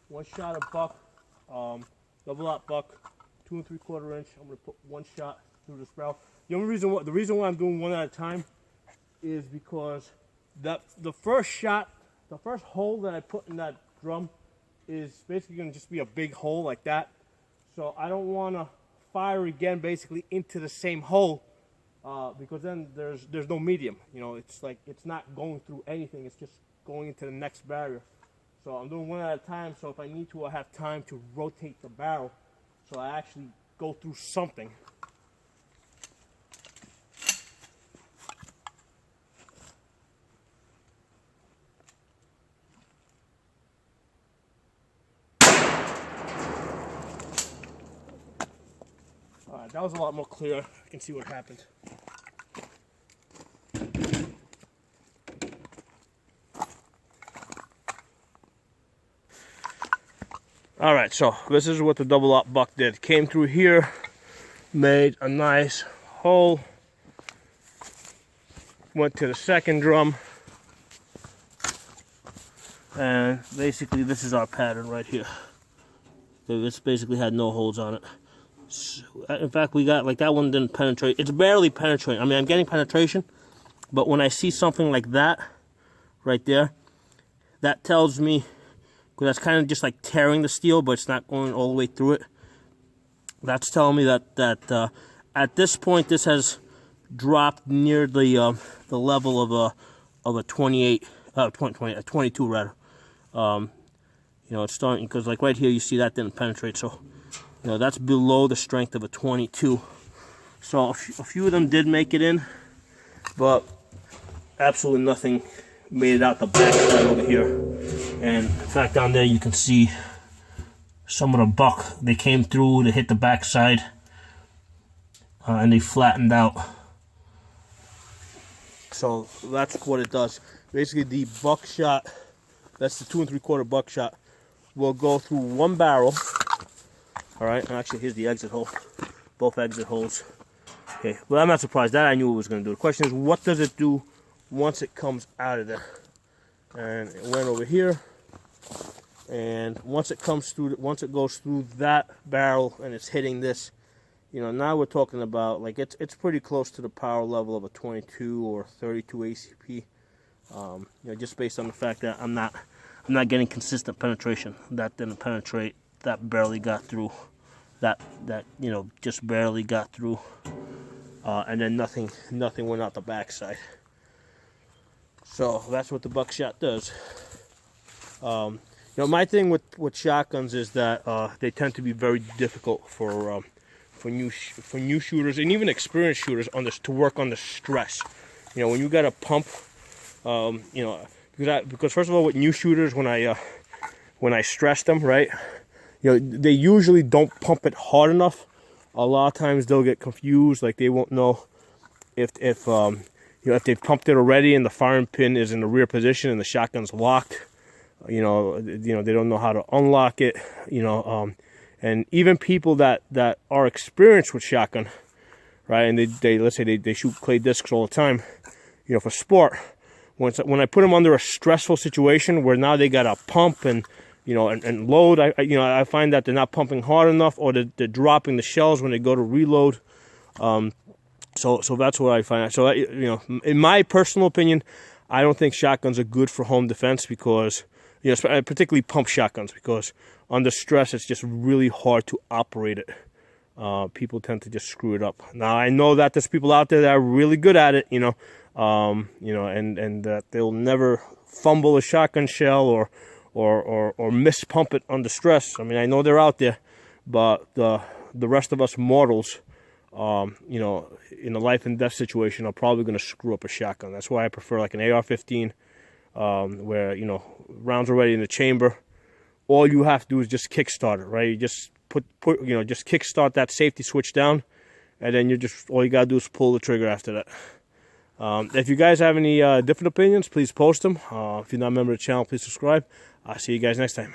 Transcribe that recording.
one shot of buck, double aught buck, 2 3/4 inch. I'm gonna put one shot through this barrel. The reason why I'm doing one at a time is because the first shot, the first hole that I put in that drum is basically gonna just be a big hole like that. So I don't want to fire again basically into the same hole because then there's no medium. You know, it's like it's not going through anything. It's just going into the next barrier. So I'm doing one at a time. So if I need to, I have time to rotate the barrel. So I actually go through something. Alright, that was a lot more clear. I can see what happened. Alright, so this is what the double aught buck did. Came through here, made a nice hole, went to the second drum, and basically this is our pattern right here. So this basically had no holes on it. So, in fact, we got, like, that one didn't penetrate. It's barely penetrating. I mean, I'm getting penetration, but when I see something like that right there, that tells me, because that's kind of just like tearing the steel, but it's not going all the way through it. That's telling me that at this point, this has dropped near the level of a 22 rather. You know, it's starting, because like right here, you see that didn't penetrate, so you know that's below the strength of a 22. So a few of them did make it in, but absolutely nothing made it out the back side over here. And in fact, down there you can see some of the buck. They came through, they hit the back side, and they flattened out. So that's what it does. Basically, the buckshot, that's the 2 3/4 buckshot, will go through one barrel. All right, and actually here's the exit hole, both exit holes. Okay, well, I'm not surprised. That I knew it was going to do. The question is, what does it do once it comes out of there? And it went over here, and once it comes through, once it goes through that barrel and it's hitting this, you know, now we're talking about, like, it's pretty close to the power level of a 22 or 32 ACP. You know, just based on the fact that I'm not getting consistent penetration. That didn't penetrate. That barely got through. That you know, just barely got through. And then nothing went out the backside. So that's what the buckshot does. You know, my thing with shotguns is that they tend to be very difficult for new shooters and even experienced shooters to work on the stress. You know, when you got to pump, you know, because first of all, with new shooters, when I stress them, right, you know, they usually don't pump it hard enough. A lot of times they'll get confused, like they won't know if you know, if they've pumped it already and the firing pin is in the rear position and the shotgun's locked. You know, they don't know how to unlock it. You know, and even people that are experienced with shotgun, right, and they let's say they shoot clay discs all the time, you know, for sport. When I put them under a stressful situation where now they got to pump and, you know, and load, I find that they're not pumping hard enough, or they're dropping the shells when they go to reload. So that's what I find. So, you know, in my personal opinion, I don't think shotguns are good for home defense because, you know, particularly pump shotguns, because under stress it's just really hard to operate it. People tend to just screw it up. Now I know that there's people out there that are really good at it, you know, and that they'll never fumble a shotgun shell or mispump it under stress. I mean, I know they're out there, but the rest of us mortals, you know, in a life and death situation, are probably going to screw up a shotgun. That's why I prefer like an AR-15, where, you know, rounds already in the chamber. All you have to do is just kickstart it, right? You just you know, just kickstart that safety switch down, and then all you gotta do is pull the trigger after that. If you guys have any different opinions, please post them. If you're not a member of the channel, please subscribe. I'll see you guys next time.